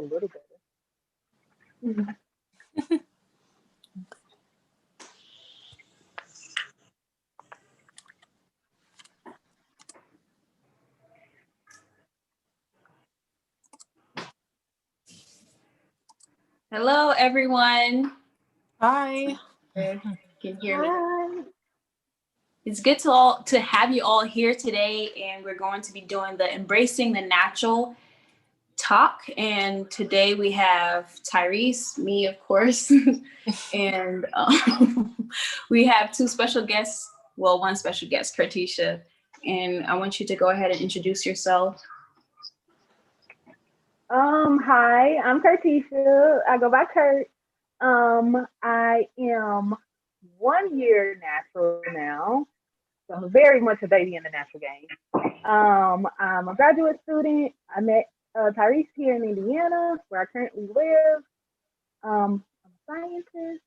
little better. Hello, everyone. Hi. You can hear me. Hi. It's good to have you all here today, and we're going to be doing the Embracing the Natural talk. And today we have Tyrese, me, of course, and we have two special guests. Well, one special guest, Kartisha. And I want you to go ahead and introduce yourself. Hi, I'm Kartisha. I go by Kurt. I am 1 year natural now, so I'm very much a baby in the natural game. I'm a graduate student. I met Tyrese here in Indiana, where I currently live. I'm a scientist.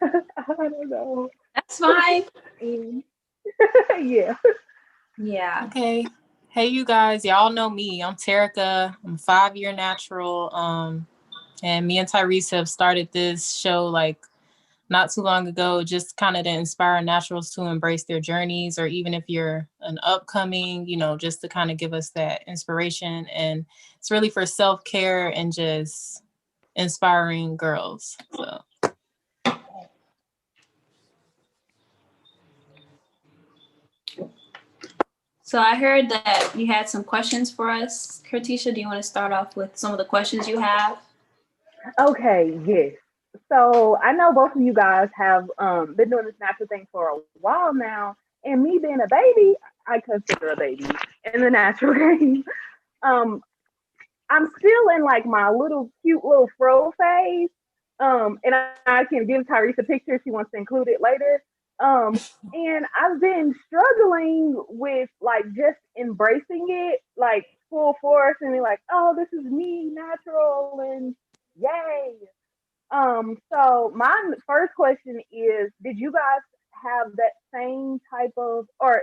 I don't know. That's fine. And yeah. Yeah. Okay. Hey, you guys. Y'all know me. I'm Terica. I'm a 5-year natural. And me and Tyrese have started this show like not too long ago, just kind of to inspire naturals to embrace their journeys, or even if you're an upcoming, just to kind of give us that inspiration. And it's really for self-care and just inspiring girls. So I heard that you had some questions for us. Kartisha, do you want to start off with some of the questions you have? Okay, yes. So I know both of you guys have been doing this natural thing for a while now, and me being a baby, I consider a baby in the natural game. Um, I'm still in like my little cute little fro phase. And I can give Tyrese a picture if she wants to include it later. And I've been struggling with like just embracing it like full force and be like, oh, this is me natural and yay. So my first question is, did you guys have that same type of, or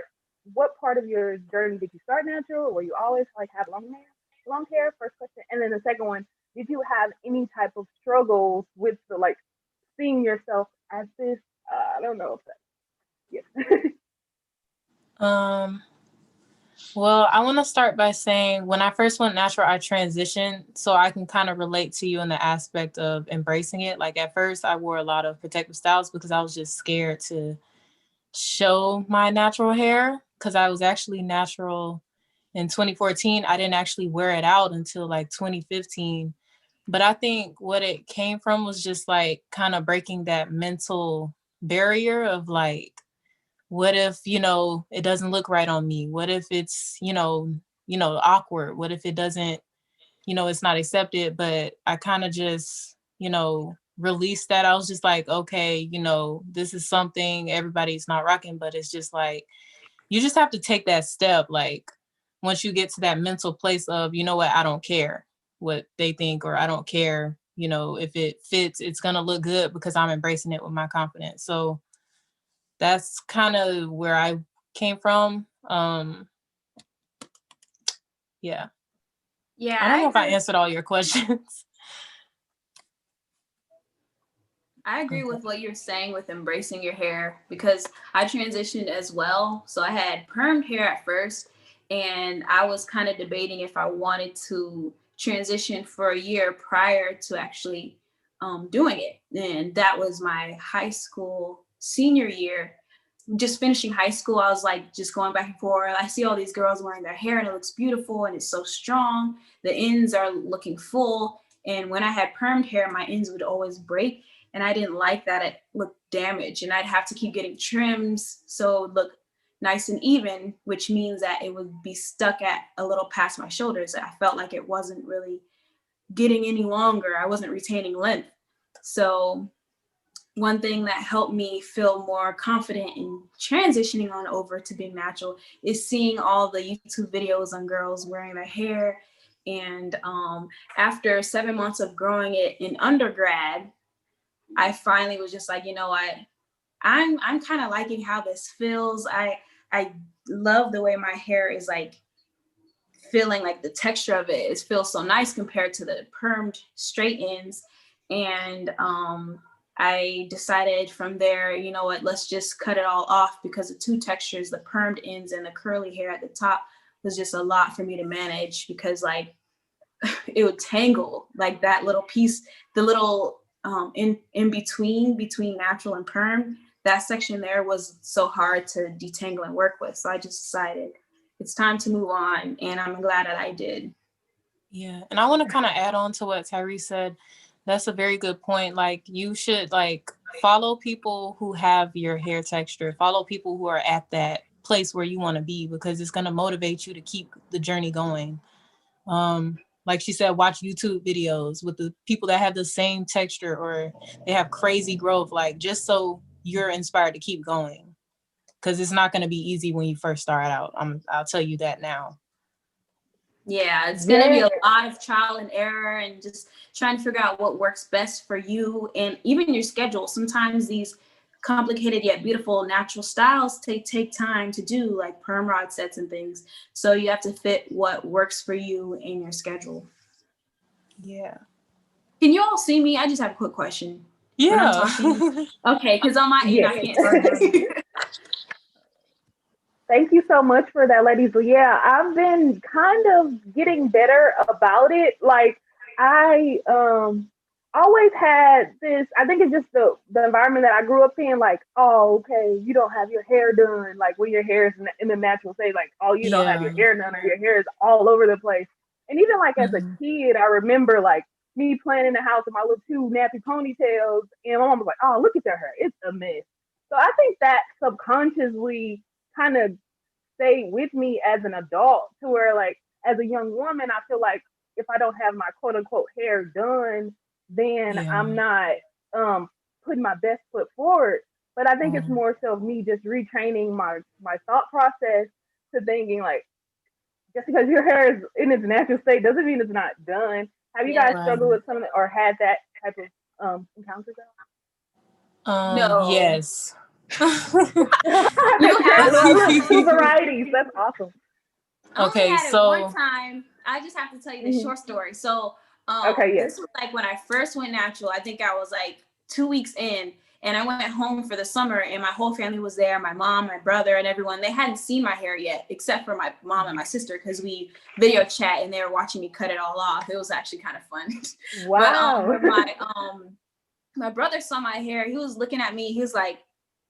what part of your journey did you start natural? Or were you always like have long hair? Long hair, first question. And then the second one, did you have any type of struggles with the like seeing yourself as this? I don't know if that, yes. Well, I want to start by saying when I first went natural, I transitioned, so I can kind of relate to you in the aspect of embracing it. Like at first, I wore a lot of protective styles because I was just scared to show my natural hair, because I was actually natural in 2014. I didn't actually wear it out until like 2015. But I think what it came from was just like kind of breaking that mental barrier of like, what if, it doesn't look right on me? What if it's, awkward? What if it doesn't, it's not accepted? But I kind of just, released that. I was just like, okay, this is something everybody's not rocking, but it's just like, you just have to take that step. Like once you get to that mental place of, you know what, I don't care what they think, or I don't care, if it fits, it's going to look good because I'm embracing it with my confidence. So that's kind of where I came from. Yeah. Yeah. I don't know if I answered all your questions. I agree with what you're saying with embracing your hair, because I transitioned as well. So I had permed hair at first, and I was kind of debating if I wanted to transition for a year prior to actually doing it. And that was my high school senior year. Just finishing high school, I was like just going back and forth. I see all these girls wearing their hair and it looks beautiful and it's so strong. The ends are looking full. And when I had permed hair, my ends would always break. And I didn't like that it looked damaged. And I'd have to keep getting trims so it would look nice and even, which means that it would be stuck at a little past my shoulders. I felt like it wasn't really getting any longer. I wasn't retaining length. So one thing that helped me feel more confident in transitioning on over to being natural is seeing all the YouTube videos on girls wearing their hair. And after 7 months of growing it in undergrad, I finally was just like, you know what, I'm kind of liking how this feels. I love the way my hair is like feeling like the texture of it feels so nice compared to the permed straight ends. And I decided from there, you know what, let's just cut it all off, because the two textures, the permed ends and the curly hair at the top, was just a lot for me to manage, because like it would tangle, like that little piece, the little in between natural and perm, that section there was so hard to detangle and work with. So I just decided it's time to move on, and I'm glad that I did. Yeah, and I want to kind of add on to what Tyree said. That's a very good point. Like, you should like follow people who have your hair texture, follow people who are at that place where you want to be, because it's going to motivate you to keep the journey going. Like she said, watch YouTube videos with the people that have the same texture or they have crazy growth, like just so you're inspired to keep going, because it's not going to be easy when you first start out. I'll tell you that now. Yeah, it's going to be a lot of trial and error and just trying to figure out what works best for you and even your schedule. Sometimes these complicated yet beautiful natural styles take time to do, like perm rod sets and things. So you have to fit what works for you in your schedule. Yeah. Can you all see me? I just have a quick question. Yeah. Okay, because on my end, I can't. Thank you so much for that, ladies. Yeah, I've been kind of getting better about it. Like, I always had this, I think it's just the environment that I grew up in, like, oh, okay, you don't have your hair done, like when your hair is in the natural state, like, oh, you don't have your hair done, or your hair is all over the place. And even like as a kid, I remember like me playing in the house with my little two nappy ponytails, and my mom was like, oh, look at their hair, it's a mess. So I think that subconsciously kind of stayed with me as an adult, to where like as a young woman, I feel like if I don't have my quote unquote hair done, then I'm not putting my best foot forward. But I think it's more so me just retraining my thought process to thinking like, just because your hair is in its natural state doesn't mean it's not done. Have you guys struggled with something or had that type of encounter? No. Yes. You have two varieties. That's awesome. Okay, I only had it one time. I just have to tell you the short story. So, this was like when I first went natural. I think I was like 2 weeks in, and I went home for the summer, and my whole family was there. My mom, my brother, and everyone. They hadn't seen my hair yet, except for my mom and my sister, because we video chat and they were watching me cut it all off. It was actually kind of fun. Wow. But my brother saw my hair. He was looking at me. He was like,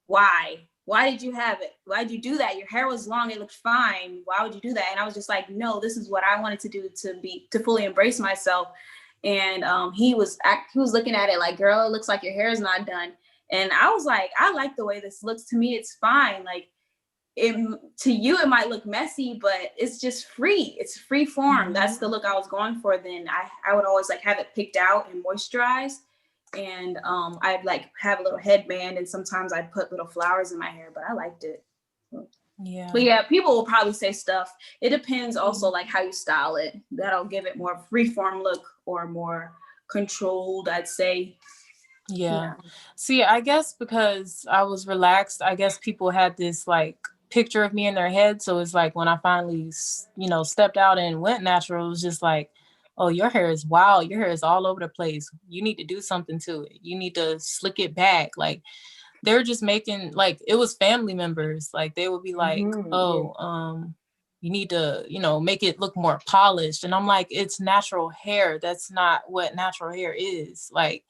"Why? Why did you have it? Why did you do that? Your hair was long. It looked fine. Why would you do that?" And I was just like, no, this is what I wanted to do to fully embrace myself. And he was looking at it like, girl, it looks like your hair is not done. And I was like, I like the way this looks. To me, it's fine. Like, to you, it might look messy, but it's just free. It's free form. That's the look I was going for. Then I would always like have it picked out and moisturized. And I'd like have a little headband, and sometimes I'd put little flowers in my hair, but I liked it. Yeah. But yeah, people will probably say stuff. It depends also like how you style it. That'll give it more freeform look or more controlled, I'd say. Yeah. See, I guess because I was relaxed, I guess people had this like picture of me in their head. So it's like when I finally, stepped out and went natural, it was just like, oh, your hair is wild. Your hair is all over the place. You need to do something to it. You need to slick it back. Like, they're just making, like, it was family members. Like, they would be like, you need to, make it look more polished. And I'm like, it's natural hair. That's not what natural hair is. Like,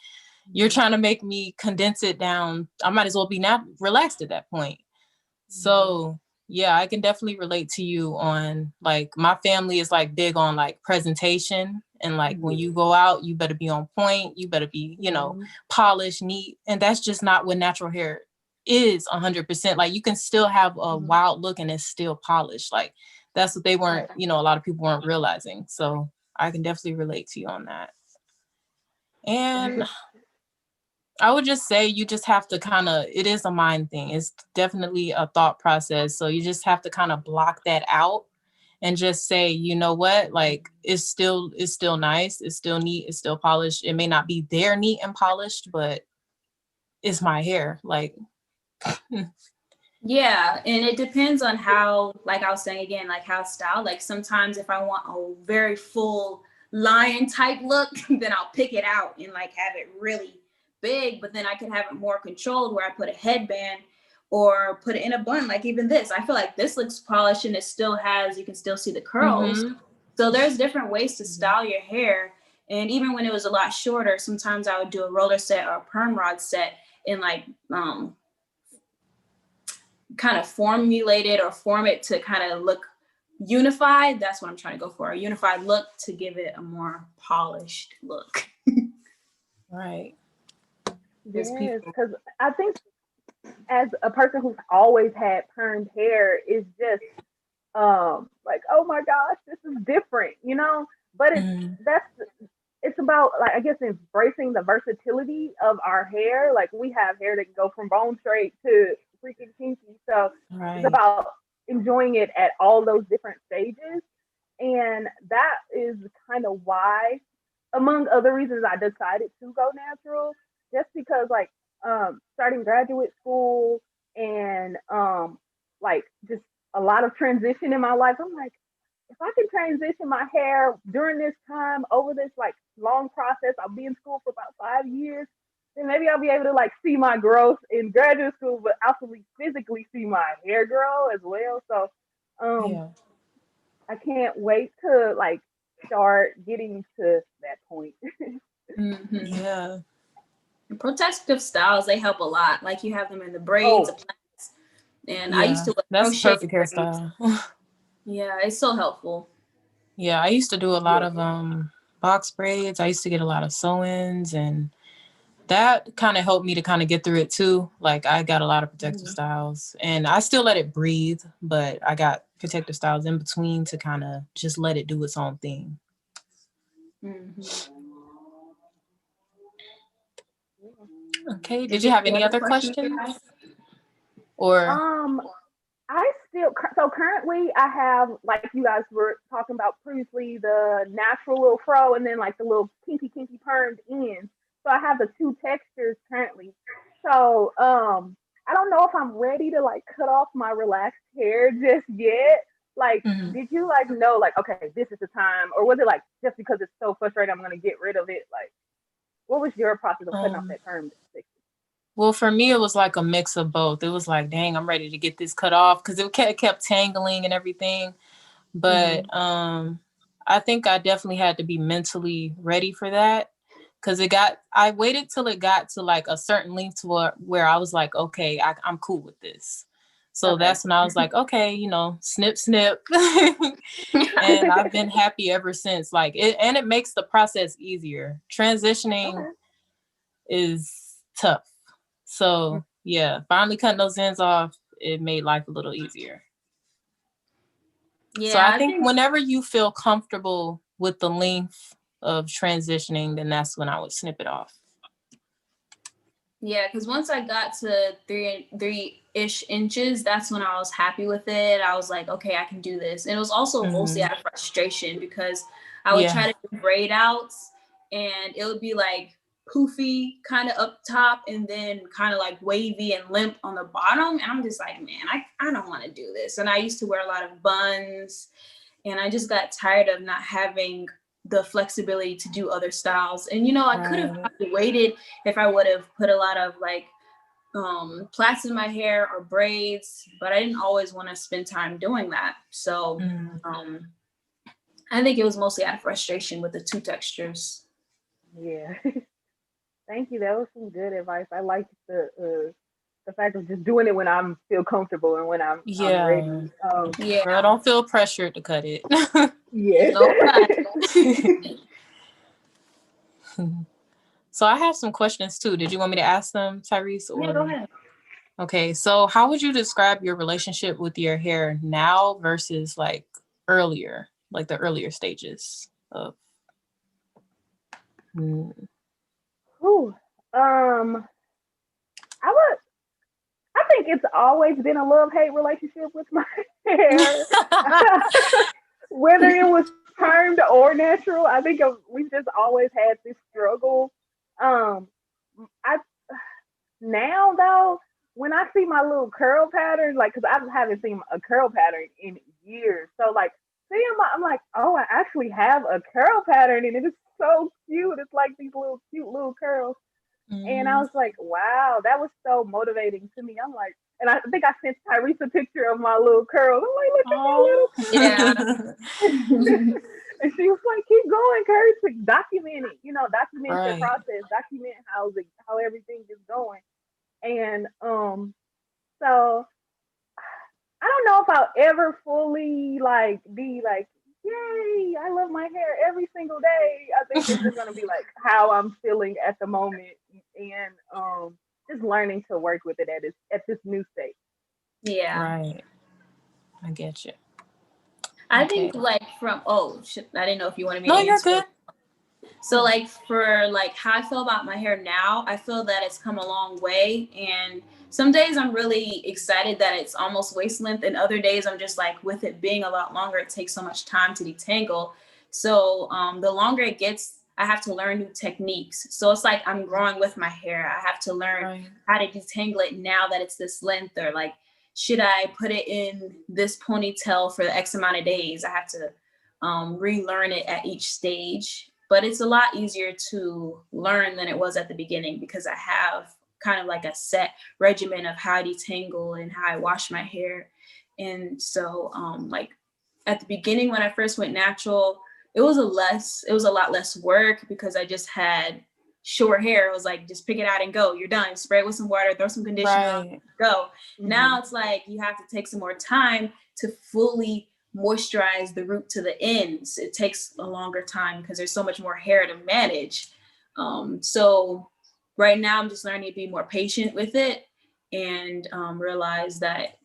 you're trying to make me condense it down. I might as well be relaxed at that point. So yeah, I can definitely relate to you on, like, my family is like big on like presentation, and like when you go out, you better be on point. You better be, polished, neat. And that's just not what natural hair is 100%. Like, you can still have a wild look and it's still polished. Like, that's what they weren't, a lot of people weren't realizing. So I can definitely relate to you on that. And I would just say you just have to it is a mind thing. It's definitely a thought process. So you just have to kind of block that out and just say, you know what, like, it's still nice. It's still neat. It's still polished. It may not be there neat and polished, but it's my hair. Like, Yeah, and it depends on how, like I was saying again, like how styled. Like sometimes if I want a very full lion type look, then I'll pick it out and like have it really big, but then I can have it more controlled where I put a headband or put it in a bun. Like even this, I feel like this looks polished and it still has, you can still see the curls. Mm-hmm. So there's different ways to style your hair. And even when it was a lot shorter, sometimes I would do a roller set or a perm rod set and like kind of formulate it or form it to kind of look unified. That's what I'm trying to go for, a unified look to give it a more polished look. Right. Yes, because I think as a person who's always had permed hair, is just like, oh my gosh, this is different, you know. But Mm-hmm. it's about, like, I guess, embracing the versatility of our hair. Like we have hair that can go from bone straight to freaking kinky. So it's Right. about enjoying it at all those different stages. And that is kind of why, among other reasons, I decided to go natural, just because, like, starting graduate school and like just a lot of transition in my life. I'm like, if I can transition my hair during this time over this like long process, I'll be in school for about 5 years. Then maybe I'll be able to like see my growth in graduate school, but also physically see my hair grow as well. So um, Yeah. I can't wait to like start getting to that point. Mm-hmm. Yeah. And protective styles, they help a lot. Like you have them in the braids, Oh, the plaits, and I used Yeah. to wear That's the crochet perfect braids. hairstyle. Yeah, it's so helpful. Yeah, I used to do a lot yeah. of box braids. I used to get a lot of sew-ins, and that kind of helped me to kind of get through it too. Like I got a lot of protective Mm-hmm. styles, and I still let it breathe, but I got protective styles in between to kind of just let it do its own thing. Mm-hmm. Okay, did Is you there have any any other other questions you questions? have? Or Um, I still, so currently I have, like you guys were talking about previously, the natural little fro and then like the little kinky permed ends. So I have the two textures currently. So I don't know if I'm ready to like cut off my relaxed hair just yet. Like, Mhm. did you like know like, okay, this is the time, or was it like just because it's so frustrating I'm gonna get rid of it? Like, what was your process of cutting off um that perm section? well, for me, it was like a mix of both. It was like, dang, I'm ready to get this cut off because it kept tangling and everything. But Mm-hmm. I think I definitely had to be mentally ready for that because I waited till it got to like a certain length to where I was like, okay, I'm cool with this. So Okay. that's when I was like, okay, snip, snip. And I've been happy ever since. Like it makes the process easier. Transitioning Okay. is tough. So yeah, finally cutting those ends off, it made life a little easier. So Yeah, I I think think whenever you feel comfortable with the length of transitioning, then that's when I would snip it off. yeah, because once I got to three-ish inches, that's when I was happy with it. I was like, okay, I can do this. And it was also mostly Hmm. out of frustration because I would Yeah. try to do braid outs and it would be like poofy kind of up top and then kind of like wavy and limp on the bottom. And I'm just like, man, I don't want to do this. And I used to wear a lot of buns and I just got tired of not having the flexibility to do other styles. And I could have Right. probably waited if I would have put a lot of like plaits in my hair or braids, but I didn't always want to spend time doing that. So Mm. um, I think it was mostly out of frustration with the two textures. Yeah. Thank you. That was some good advice. I like the fact of just doing it when I'm feel comfortable and when I'm Yeah. ready. Yeah, Girl, don't feel pressured to cut it. Yes. no lie. So I have some questions too. Did you want me to ask them, Tyrese? Yeah, go Or ahead. okay, so how would you describe your relationship with your hair now versus like earlier, like the earlier stages of mm. Whew. I would. I think it's always been a love hate relationship with my hair, whether it was permed or natural. I think we've just always had this struggle. Um, I now though. when I see my little curl pattern, like, cause I haven't seen a curl pattern in years. So like, seeing I'm like, oh, I actually have a curl pattern, and it is so cute. It's like these little cute little curls, and I Mhm. was like, wow, that was so motivating to me. I'm like, and I think I sent Tyrese a picture of my little curls. I'm like, look at my Oh. Yeah. little curls. And she was like, keep going, Kurt, to document it, document your Right. process, document how everything is going. And so I don't know if I'll ever fully like be like, yay, I love my hair every single day. I think it's just gonna be like how I'm feeling at the moment, and just learning to work with it at this new state. Yeah. Right. I get you. I Okay. think like from oh shit, I didn't know if you wanted me No, to you're answer. good. So like for like how I feel about my hair now, I feel that it's come a long way, and some days I'm really excited that it's almost waist length, and other days I'm just like, with it being a lot longer, it takes so much time to detangle. So the longer it gets, I have to learn new techniques. So it's like I'm growing with my hair. I have to learn Right. how to detangle it now that it's this length, or like, should I put it in this ponytail for X amount of days? I have to relearn it at each stage. But it's a lot easier to learn than it was at the beginning, because I have kind of like a set regimen of how I detangle and how I wash my hair. And so like at the beginning when I first went natural, it was a lot less work because I just had short hair. It was like, just pick it out and go. You're done. Spray it with some water, throw some conditioner on, Right. go. Mm-hmm. Now it's like you have to take some more time to fully moisturize the root to the ends. It takes a longer time because there's so much more hair to manage. So right now I'm just learning to be more patient with it, and realize that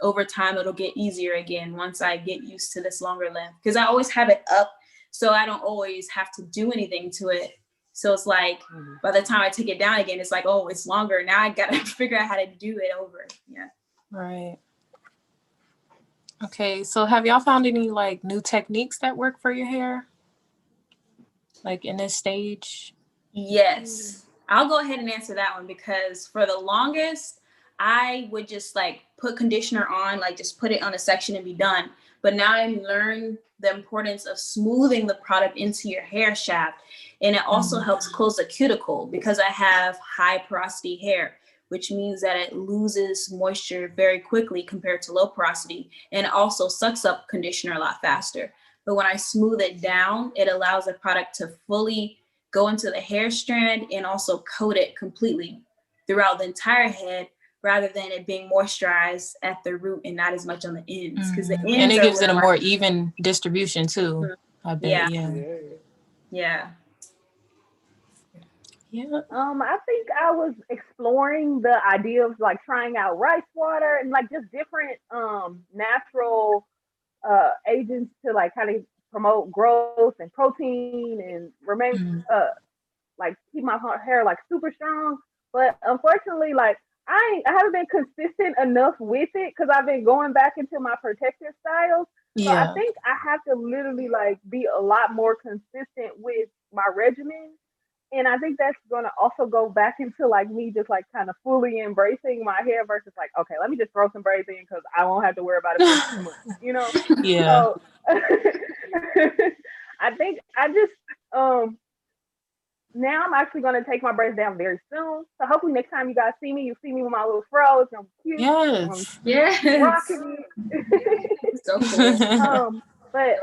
over time it'll get easier again once I get used to this longer length, because I always have it up, so I don't always have to do anything to it. So it's like Mm-hmm. by the time I take it down again, it's like, oh, it's longer. Now I gotta figure out how to do it over. Yeah. Right. Okay. So have y'all found any like new techniques that work for your hair? Like in this stage? Yes. I'll go ahead and answer that one, because for the longest, I would just like put conditioner on, like just put it on a section and be done. But now I learned the importance of smoothing the product into your hair shaft. And it also Mhm. helps close the cuticle, because I have high porosity hair, which means that it loses moisture very quickly compared to low porosity. And it also sucks up conditioner a lot faster. But when I smooth it down, it allows the product to fully go into the hair strand and also coat it completely throughout the entire head, rather than it being moisturized at the root and not as much on the ends, because the And ends it are gives it where a like, more even distribution too. I bet. yeah, Yeah. Yeah. yeah. Yeah. I think I was exploring the idea of like trying out rice water and like just different natural agents to like kind of promote growth and protein and remain Mhm. uh like keep my hair like super strong. But unfortunately, like I haven't been consistent enough with it because I've been going back into my protective styles. So I Yeah. think I have to literally like be a lot more consistent with my regimen. And I think that's gonna also go back into like me just like kind of fully embracing my hair versus like, okay, let me just throw some braids in because I won't have to worry about it for 2 months, you know? Yeah. So I think I just now I'm actually gonna take my braids down very soon. So hopefully next time you guys see me, you see me with my little fro. It's gonna be cute. I'm gonna Yes. be Yes. rocking it. So cool. But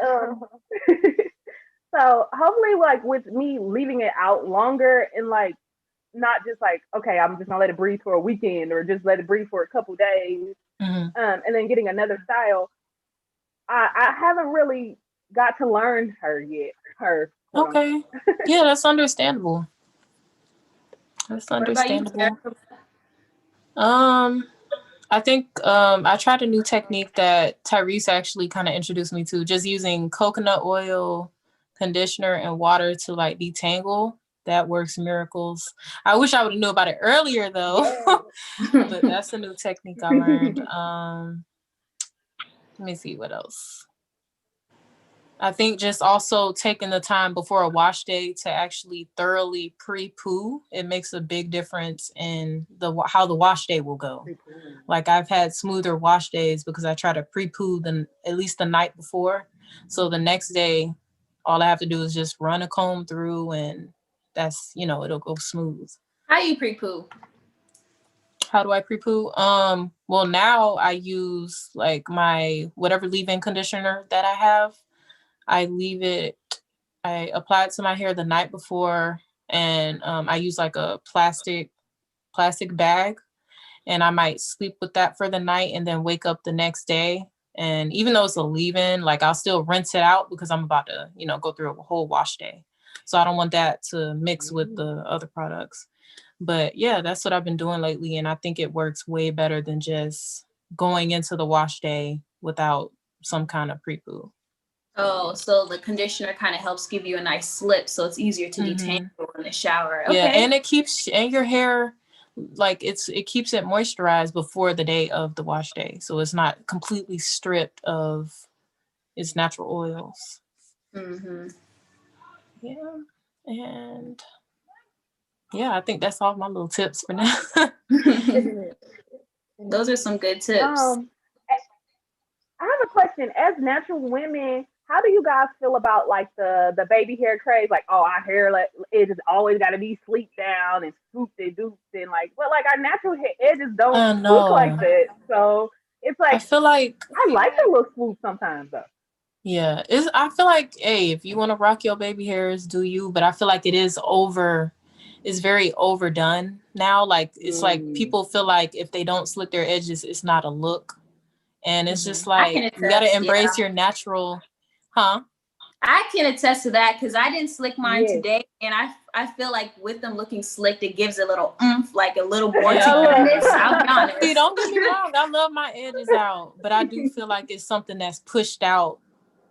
so hopefully like with me leaving it out longer and like not just like, okay, I'm just gonna let it breathe for a weekend or just let it breathe for a couple days, Mhm. and then getting another style. I haven't really got to learn her yet. Her, quote unquote. Okay. Yeah, that's understandable. That's What about you, understandable. Sarah? Um, I think I tried a new technique that Tyrese actually kind of introduced me to, just using coconut oil, conditioner, and water to like detangle. That works miracles. I wish I would have knew about it earlier though, Yeah. but that's a new technique I learned. Let me see what else. I think just also taking the time before a wash day to actually thoroughly pre-poo, it makes a big difference in how the wash day will go. Like I've had smoother wash days because I try to pre-poo at least the night before. So the next day, all I have to do is just run a comb through and that's, it'll go smooth. How you pre-poo? How do I pre-poo? Well, now I use like my whatever leave-in conditioner that I have. I apply it to my hair the night before, and I use like a plastic bag, and I might sleep with that for the night and then wake up the next day. And even though it's a leave-in, like I'll still rinse it out because I'm about to, go through a whole wash day. So I don't want that to mix with the other products. But yeah, that's what I've been doing lately. And I think it works way better than just going into the wash day without some kind of pre-poo. Oh, so the conditioner kind of helps give you a nice slip, so it's easier to detangle in the shower. Okay. Yeah, and it keeps your hair like it keeps it moisturized before the day of the wash day, so it's not completely stripped of its natural oils. Yeah, and yeah, I think that's all my little tips for now. Those are some good tips. I have a question. As natural women, how do you guys feel about like the baby hair craze? Like, oh, our hair edges always got to be sleeked down and swooped and dooped and like, but like our natural hair edges don't look like that. So it's like I feel like I like a little swoop sometimes though. Yeah, I feel like, hey, if you want to rock your baby hairs, do you? But I feel like it's very overdone now. Like it's like people feel like if they don't slick their edges, it's not a look. And it's just like, you got to embrace your natural, huh? I can attest to that because I didn't slick mine today. And I feel like with them looking slicked, it gives a little oomph, like a little more togetherness. I'll be honest. See, don't get me wrong. I love my edges out. But I do feel like it's something that's pushed out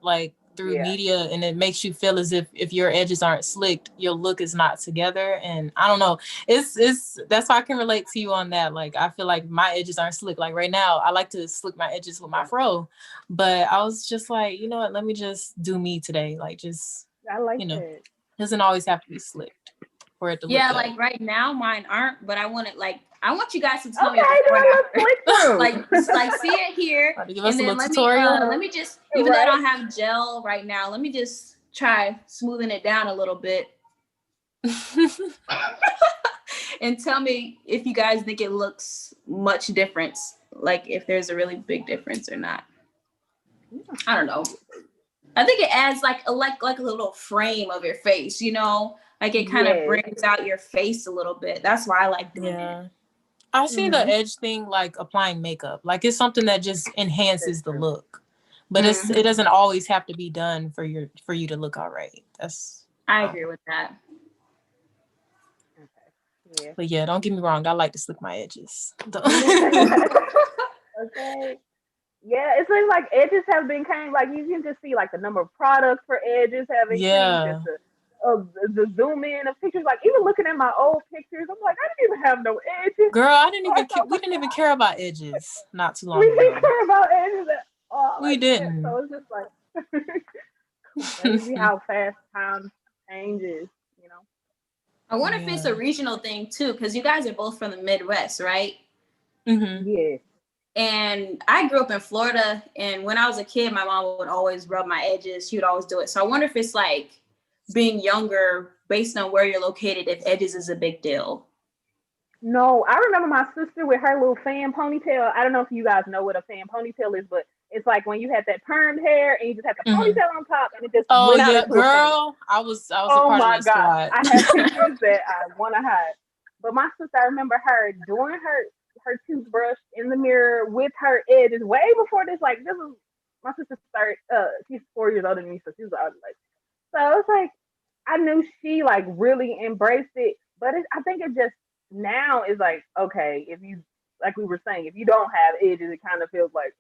like through media, and it makes you feel as if your edges aren't slicked, your look is not together. And I don't know, it's that's why I can relate to you on that. Like I feel like my edges aren't slick. Like right now I like to slick my edges with my fro, but I was just like, you know what, let me just do me today. Like just I like it doesn't always have to be slicked for it to look good. Like right now mine aren't, but I want you guys to tell me like see it here, give us and then let me just, even though I don't have gel right now, let me just try smoothing it down a little bit and tell me if you guys think it looks much different, like if there's a really big difference or not. I don't know. I think it adds like a little frame of your face, like it kind of brings out your face a little bit. That's why I like doing it. I see the edge thing like applying makeup. Like it's something that just enhances the look. But it doesn't always have to be done for you to look all right. I agree with that. Okay. Yeah. But yeah, don't get me wrong. I like to slick my edges. Okay. Yeah, it seems like edges have been kind of like you can just see like the number of products for edges have increased. The zoom in of pictures, like even looking at my old pictures, I'm like, I didn't even have no edges. Girl, we didn't even care about edges not too long ago. We didn't care about edges at all. We didn't. So it's just like crazy how fast time changes, I wonder if it's a regional thing too, because you guys are both from the Midwest, right? Mm-hmm. Yeah. And I grew up in Florida, and when I was a kid, my mom would always rub my edges. She would always do it. So I wonder if it's like being younger based on where you're located, if edges is a big deal. No, I remember my sister with her little fan ponytail. I don't know if you guys know what a fan ponytail is, but it's like when you had that permed hair and you just had the ponytail on top and it just went out into girl. I was a part of that squad. I have pictures that I want to hide. But my sister, I remember her doing her toothbrush in the mirror with her edges way before this. Like this was my sister started. She's 4 years older than me, so she was already like. So it's like I knew she like really embraced it, but I think it just now is like okay, if you like we were saying, if you don't have edges, it kind of feels like.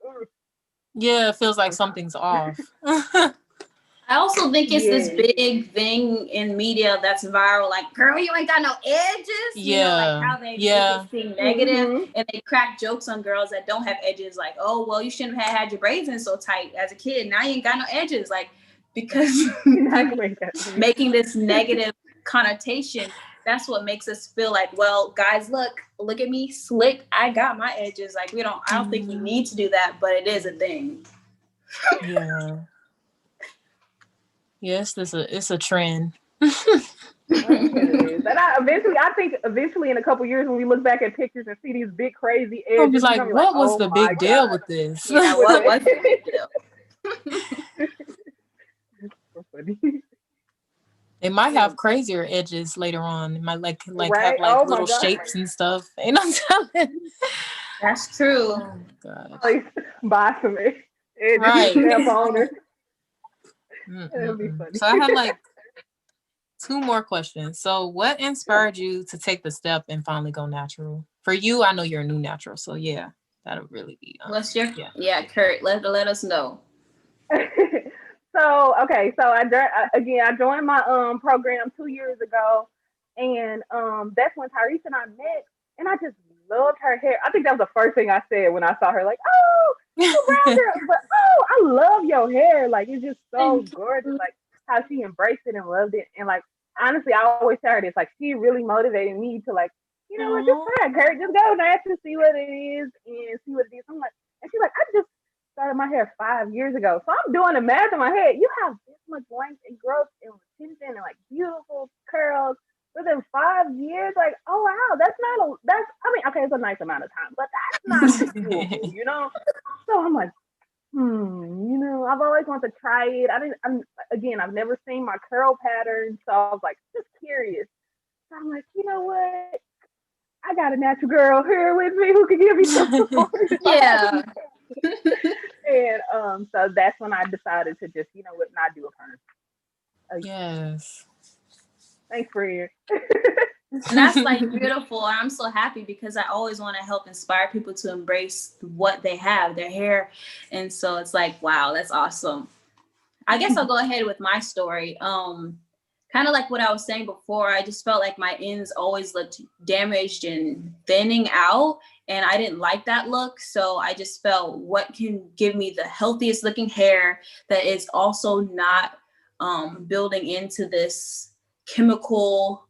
Yeah, it feels like something's off. I also think it's this big thing in media that's viral, like, girl, you ain't got no edges. Yeah. Like how they make it seem negative, and they crack jokes on girls that don't have edges, like, oh, well, you shouldn't have had your braids in so tight as a kid. Now you ain't got no edges. Like, because making this negative connotation, that's what makes us feel like, well, guys, look at me, slick. I got my edges. Like I don't think you need to do that, but it is a thing. Yeah. Yes, it's a trend. It is. And I think eventually in a couple years when we look back at pictures and see these big crazy edges, I'll be like, what was oh the my big deal God. with this? Yeah, what was the big deal? So funny. They might have crazier edges later on. It might like have Right? like Oh my little God. shapes and stuff. Ain't no telling. That's true. Oh god. Like, buy some edges. Right. Stamp on it. That'd be funny. So I had like 2 more questions. So what inspired you to take the step and finally go natural? For you, I know you're a new natural, so yeah, that'll really be. What's your Kurt? Let us know. So I joined my program 2 years ago, and that's when Tyrese and I met, and I just loved her hair. I think that was the first thing I said when I saw her. Like, oh, you brown girl, but oh, I love your hair. Like it's just so gorgeous. Like how she embraced it and loved it, and like honestly, I always tell her this. Like she really motivated me to like, you know what, just try it, Kurt. Just go natural, see what it is, and see what it is. I'm like, and she's like, I just started my hair 5 years ago. So I'm doing the math in my head. You have this much length and growth and retention and like beautiful curls within 5 years. Like, oh wow, it's a nice amount of time, but that's not doable, you know? So I'm like, I've always wanted to try it. I've never seen my curl pattern. So I was like, just curious. So I'm like, you know what? I got a natural girl here with me who can give me some support. Yeah. And so that's when I decided to just, not do a perm. Yes. Thanks for your. And that's like beautiful. I'm so happy because I always want to help inspire people to embrace what they have, their hair. And so it's like, wow, that's awesome. I guess I'll go ahead with my story. Kind of like what I was saying before, I just felt like my ends always looked damaged and thinning out. And I didn't like that look. So I just felt what can give me the healthiest looking hair that is also not building into this chemical,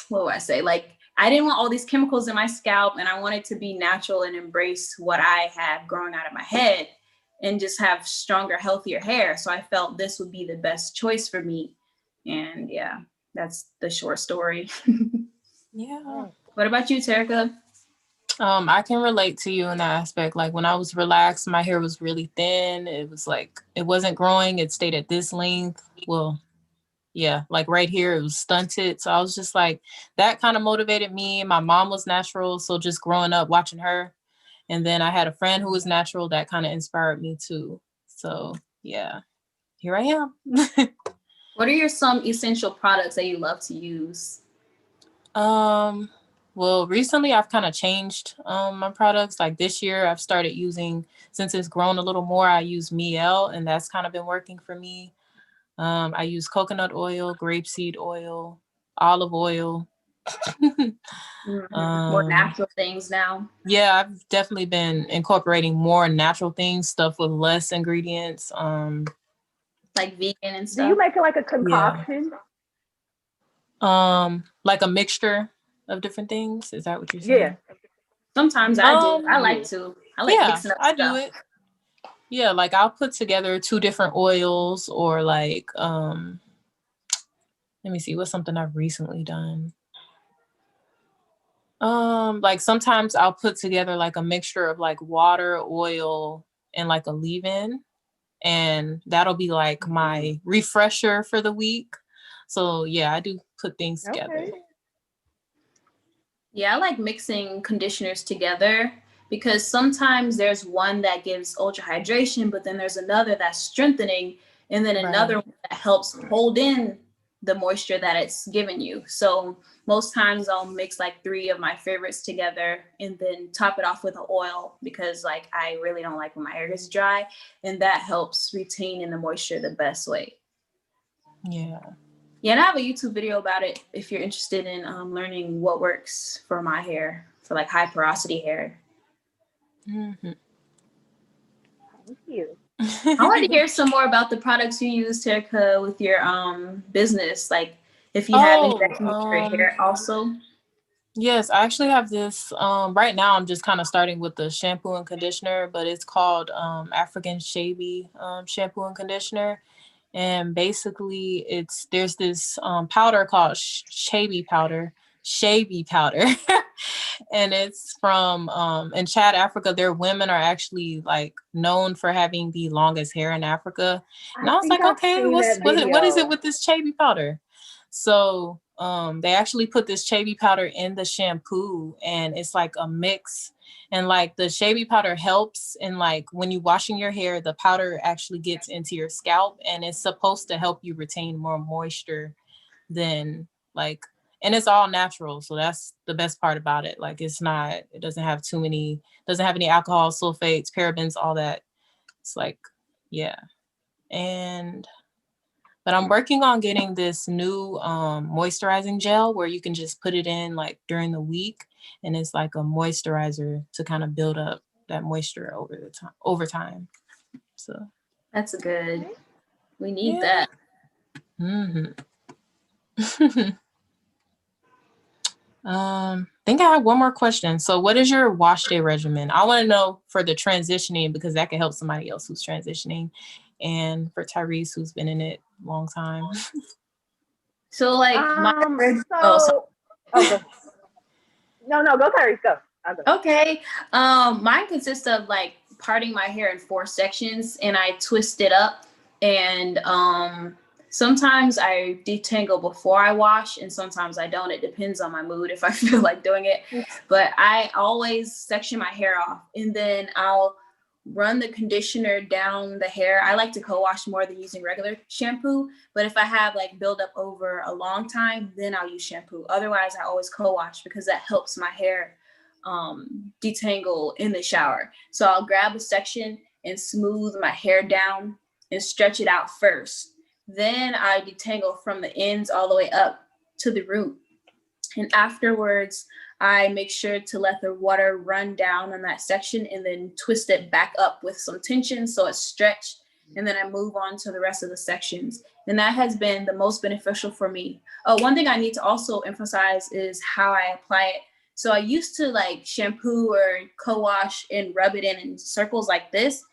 what do I say? Like, I didn't want all these chemicals in my scalp, and I wanted to be natural and embrace what I have growing out of my head and just have stronger, healthier hair. So I felt this would be the best choice for me. And yeah, that's the short story. Yeah. What about you, Terica? I can relate to you in that aspect. Like when I was relaxed, my hair was really thin. It was like, it wasn't growing. It stayed at this length. Well, yeah, like right here, it was stunted. So I was just like, that kind of motivated me. My mom was natural. So just growing up, watching her. And then I had a friend who was natural that kind of inspired me too. So yeah, here I am. What are some essential products that you love to use? Well, recently I've kind of changed my products. Like this year I've started using, since it's grown a little more, I use Miel, and that's kind of been working for me. I use coconut oil, grapeseed oil, olive oil. More natural things now. Yeah, I've definitely been incorporating more natural things, stuff with less ingredients. Like vegan and stuff. Do you make it like a concoction? Yeah. Like a mixture of different things. Is that what you're saying? Yeah. Sometimes I do. I like to. I like mixing up stuff. I do it. Yeah, like I'll put together 2 different oils, or like let me see, what's something I've recently done. Like sometimes I'll put together like a mixture of like water, oil, and like a leave-in, and that'll be like my refresher for the week. So yeah, I do put things together. Yeah, I like mixing conditioners together because sometimes there's one that gives ultra hydration, but then there's another that's strengthening, and then another one that helps hold in the moisture that it's given you. So most times I'll mix like 3 of my favorites together and then top it off with an oil, because like I really don't like when my hair gets dry, and that helps retain in the moisture the best way. Yeah. Yeah, and I have a YouTube video about it if you're interested in learning what works for my hair, for like high porosity hair. Thank you. I want to hear some more about the products you use, Terica, with your business. Like, if you have any that can use for hair also. Yes, I actually have this. Right now, I'm just kind of starting with the shampoo and conditioner, but it's called African Shavy shampoo and conditioner. And basically, there's this powder called shavy powder, and it's from in Chad, Africa. Their women are actually like known for having the longest hair in Africa. And I was like, okay, what is it with this shavy powder? So they actually put this shavy powder in the shampoo, and it's like a mix. And like the shavy powder helps in like when you washing your hair, the powder actually gets into your scalp, and it's supposed to help you retain more moisture than like, and it's all natural. So that's the best part about it. Like it doesn't have any alcohol, sulfates, parabens, all that. It's like, yeah. But I'm working on getting this new moisturizing gel where you can just put it in like during the week, and it's like a moisturizer to kind of build up that moisture over time. So that's good. We need that. Mm-hmm. I think I have one more question. So what is your wash day regimen? I want to know for the transitioning, because that can help somebody else who's transitioning, and for Tyrese, who's been in it a long time. So like No, go Tyrese, go. Okay. Mine consists of like parting my hair in 4 sections, and I twist it up, and sometimes I detangle before I wash, and sometimes I don't. It depends on my mood if I feel like doing it. But I always section my hair off, and then I'll run the conditioner down the hair. I like to co-wash more than using regular shampoo, but if I have like buildup over a long time, then I'll use shampoo. Otherwise, I always co-wash because that helps my hair detangle in the shower. So I'll grab a section and smooth my hair down and stretch it out first. Then I detangle from the ends all the way up to the root. And afterwards, I make sure to let the water run down on that section and then twist it back up with some tension so it's stretched. And then I move on to the rest of the sections. And that has been the most beneficial for me. One thing I need to also emphasize is how I apply it. So I used to like shampoo or co-wash and rub it in circles like this,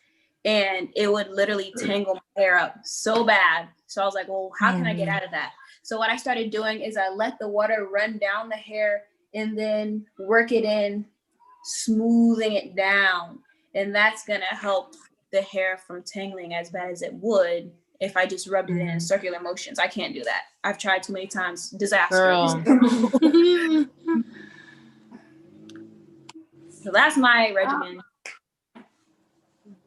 and it would literally tangle my hair up so bad. So I was like, well, how can I get out of that? So what I started doing is I let the water run down the hair and then work it in, smoothing it down. And that's going to help the hair from tangling as bad as it would if I just rubbed it in circular motions. I can't do that. I've tried too many times. Disaster. So that's my regimen.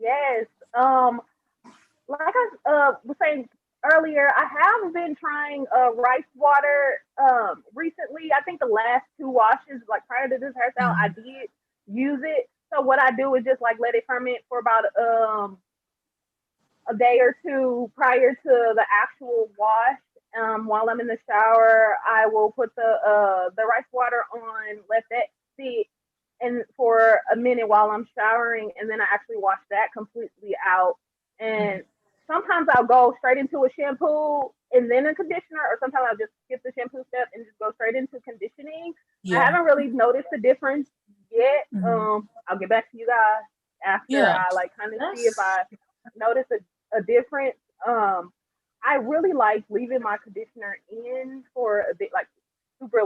Yes. Like I was saying earlier, I have been trying rice water recently. I think the last 2 washes, like prior to this hairstyle, I did use it. So what I do is just like let it ferment for about a day or 2 prior to the actual wash. While I'm in the shower, I will put the rice water on, let that sit and for a minute while I'm showering, and then I actually wash that completely out. And sometimes I'll go straight into a shampoo and then a conditioner, or sometimes I'll just skip the shampoo step and just go straight into conditioning. I haven't really noticed the difference yet. I'll get back to you guys after I like kind of see if I notice a difference. I really like leaving my conditioner in for a bit, like super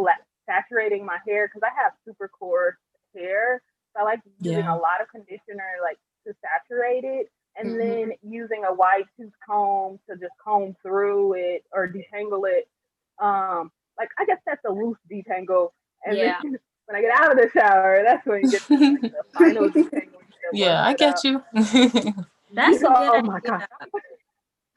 saturating my hair because I have super coarse hair. So I like using a lot of conditioner like to saturate it, and then using a wide tooth comb to just comb through it or detangle it. Like I guess that's a loose detangle, and then when I get out of the shower, that's when you get to, like, the final detangle. Yeah, I get you. That's a good idea. My God.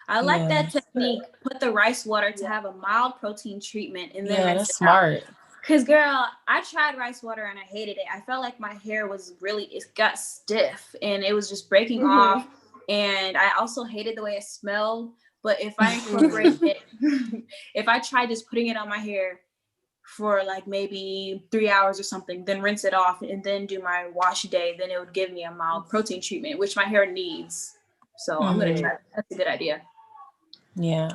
I like that technique. Put the rice water to have a mild protein treatment, and then rinse that's it smart. out. Cause girl, I tried rice water and I hated it. I felt like my hair was it got stiff and it was just breaking off. And I also hated the way it smelled. But if I incorporate it, if I tried just putting it on my hair for like maybe 3 hours or something, then rinse it off and then do my wash day, then it would give me a mild protein treatment, which my hair needs. So I'm gonna try. That's a good idea. Yeah.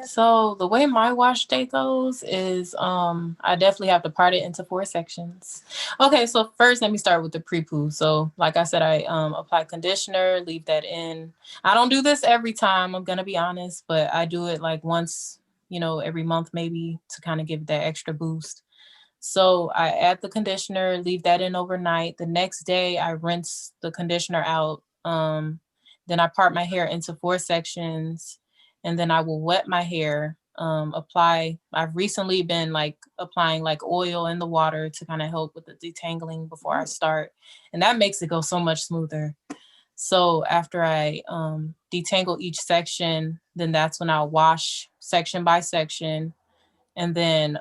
So the way my wash day goes is I definitely have to part it into 4 sections. Okay, so first let me start with the pre-poo. So like I said, I apply conditioner, leave that in. I don't do this every time, I'm gonna be honest, but I do it like once, every month maybe to kind of give it that extra boost. So I add the conditioner, leave that in overnight. The next day I rinse the conditioner out. Then I part my hair into 4 sections, and then I will wet my hair, I've recently been like applying like oil in the water to kind of help with the detangling before I start. And that makes it go so much smoother. So after I detangle each section, then that's when I'll wash section by section, and then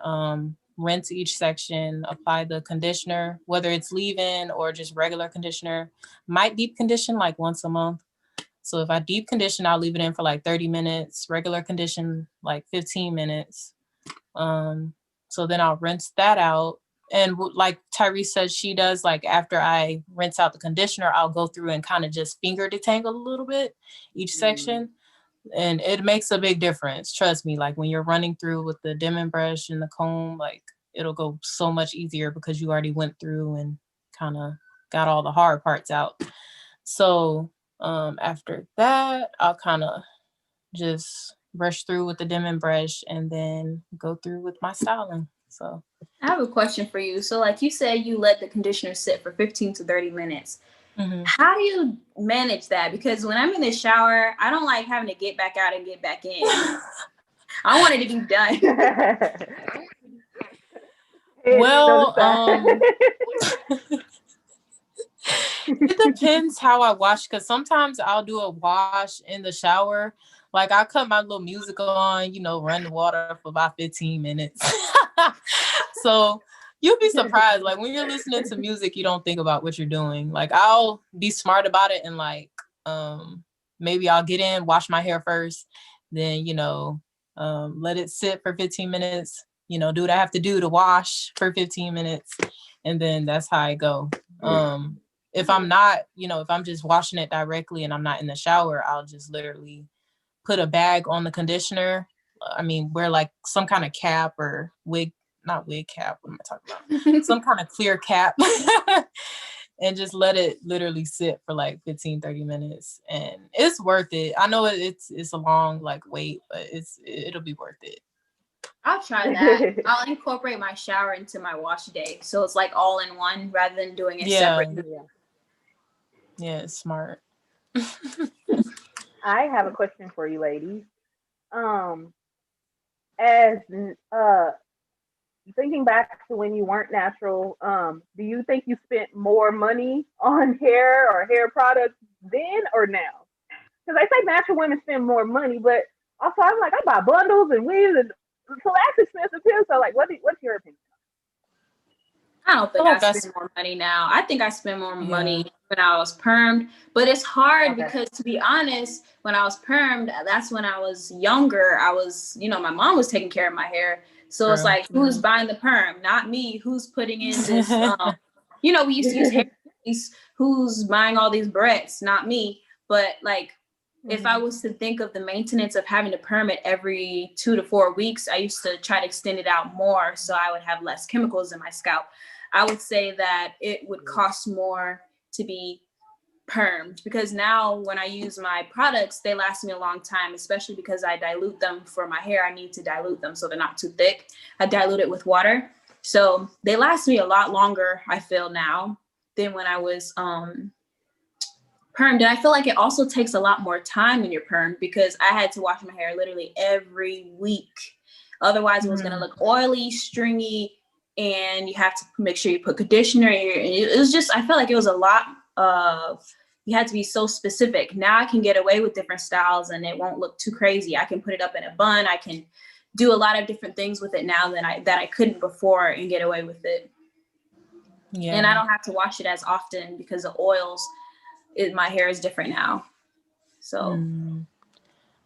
rinse each section, apply the conditioner, whether it's leave-in or just regular conditioner. Might deep condition like once a month. So if I deep condition, I'll leave it in for like 30 minutes, regular condition like 15 minutes. So then I'll rinse that out. And like Tyrese says, she does, like after I rinse out the conditioner, I'll go through and kind of just finger detangle a little bit each section. And it makes a big difference. Trust me, like when you're running through with the Denman brush and the comb, like it'll go so much easier because you already went through and kind of got all the hard parts out. So after that, I'll kind of just brush through with the Denman brush and then go through with my styling. So I have a question for you. So like you said, you let the conditioner sit for 15 to 30 minutes. How do you manage that? Because when I'm in the shower, I don't like having to get back out and get back in. I want it to be done. Well, it depends how I wash, because sometimes I'll do a wash in the shower. Like I cut my little music on, run the water for about 15 minutes. So you'll be surprised. Like when you're listening to music, you don't think about what you're doing. Like I'll be smart about it and like maybe I'll get in, wash my hair first, then let it sit for 15 minutes, do what I have to do to wash for 15 minutes, and then that's how I go. If I'm not, if I'm just washing it directly and I'm not in the shower, I'll just literally put a bag on the conditioner. I mean, wear like some kind of cap or wig, not wig cap, what am I talking about? Some kind of clear cap and just let it literally sit for like 15, 30 minutes. And it's worth it. I know it's a long like wait, but it'll be worth it. I'll try that. I'll incorporate my shower into my wash day. So it's like all in one rather than doing it separate. Yeah, it's smart. I have a question for you, ladies. As thinking back to when you weren't natural, do you think you spent more money on hair or hair products then or now? Because they say natural women spend more money, but also I'm like, I buy bundles and wigs, and so that's expensive too. So like, what's your opinion? I don't think I spend more money now. I think I spend more money when I was permed, but it's hard because, to be honest, when I was permed, that's when I was younger. I was, my mom was taking care of my hair. So it's like, who's buying the perm? Not me. Who's putting in this? We used to use hair. Who's buying all these barrettes? Not me. But like, if I was to think of the maintenance of having to perm it every 2 to 4 weeks, I used to try to extend it out more so I would have less chemicals in my scalp. I would say that it would cost more to be permed, because now when I use my products, they last me a long time, especially because I dilute them for my hair. I need to dilute them so they're not too thick. I dilute it with water. So they last me a lot longer, I feel now, than when I was permed. And I feel like it also takes a lot more time when you're permed, because I had to wash my hair literally every week. Otherwise, it was going to look oily, stringy, and you have to make sure you put conditioner in your, and it was just, I felt like it was a lot of, you had to be so specific. Now I can get away with different styles and it won't look too crazy. I can put it up in a bun. I can do a lot of different things with it now that I couldn't before and get away with it. Yeah. And I don't have to wash it as often because the oils, my hair is different now. So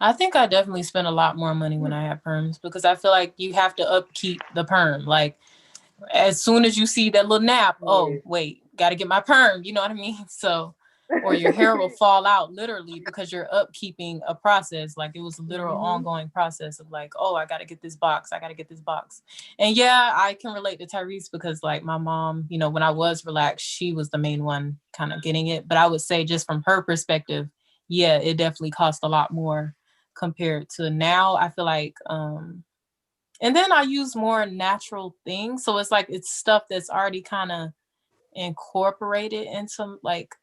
I think I definitely spent a lot more money when I had perms, because I feel like you have to upkeep the perm. Like as soon as you see that little nap, oh wait, got to get my perm. You know what I mean? So or your hair will fall out literally because you're upkeeping a process. Like it was a literal ongoing process of like, oh, I got to get this box. I got to get this box. And yeah, I can relate to Tyrese because like my mom, you know, when I was relaxed, she was the main one kind of getting it. But I would say just from her perspective, yeah, it definitely cost a lot more compared to now. I feel like, and then I use more natural things. So it's like, it's stuff that's already kind of incorporated into like,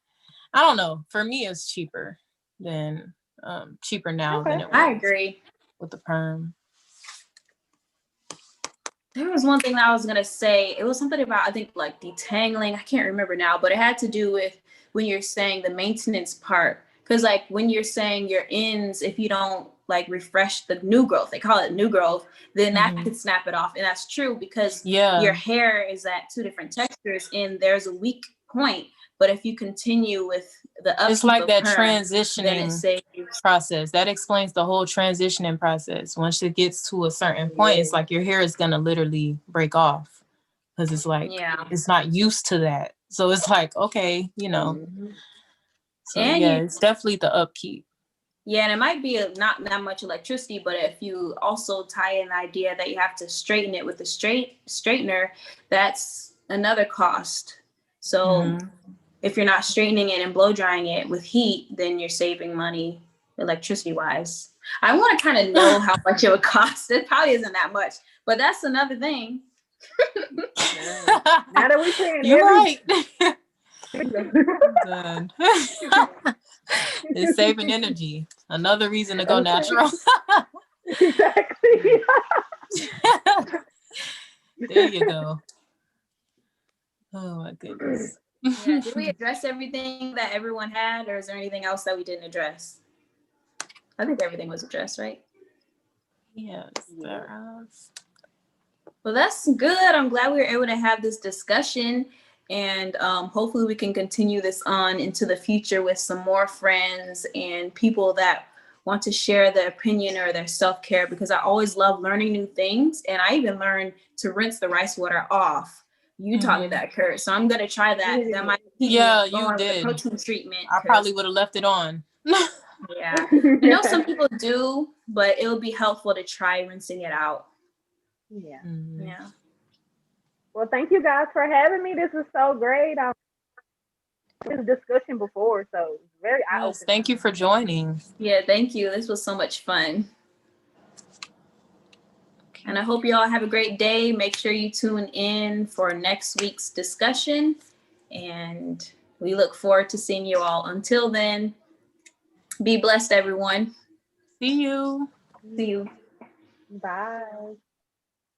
I don't know. For me, it's cheaper than cheaper now than it was. I agree with the perm. There was one thing that I was gonna say. It was something about, I think, like detangling. I can't remember now, but it had to do with when you're saying the maintenance part. Because like when you're saying your ends, if you don't like refresh the new growth, they call it new growth, then that could snap it off. And that's true because your hair is at two different textures and there's a weak point. But if you continue with the upkeep, it's like that perm, transitioning process. That explains the whole transitioning process. Once it gets to a certain point, it's like your hair is gonna literally break off because it's like it's not used to that. So it's like, okay, you know. So and yeah, it's definitely the upkeep. Yeah, and it might be not that much electricity, but if you also tie in the idea that you have to straighten it with a straightener, that's another cost. So if you're not straightening it and blow drying it with heat, then you're saving money electricity wise. I want to kind of know how much it would cost. It probably isn't that much, but that's another thing. Now that we paying, you're right. It's saving energy. Another reason to go natural. Exactly. There you go. Oh my goodness. Yeah, did we address everything that everyone had, or is there anything else that we didn't address? I think everything was addressed, right? Yes. Well, that's good. I'm glad we were able to have this discussion, and hopefully we can continue this on into the future with some more friends and people that want to share their opinion or their self-care, because I always love learning new things. And I even learned to rinse the rice water off. You taught me that, Kurt. So I'm going to try that. That might keep me you did. The protein treatment. I probably would have left it on. Yeah. I know some people do, but it would be helpful to try rinsing it out. Yeah. Yeah. Well, thank you guys for having me. This was so great. This discussion before, so very eye-opening. Thank you for joining. Yeah, thank you. This was so much fun. And I hope you all have a great day. Make sure you tune in for next week's discussion. And we look forward to seeing you all. Until then, be blessed, everyone. See you. See you. Bye.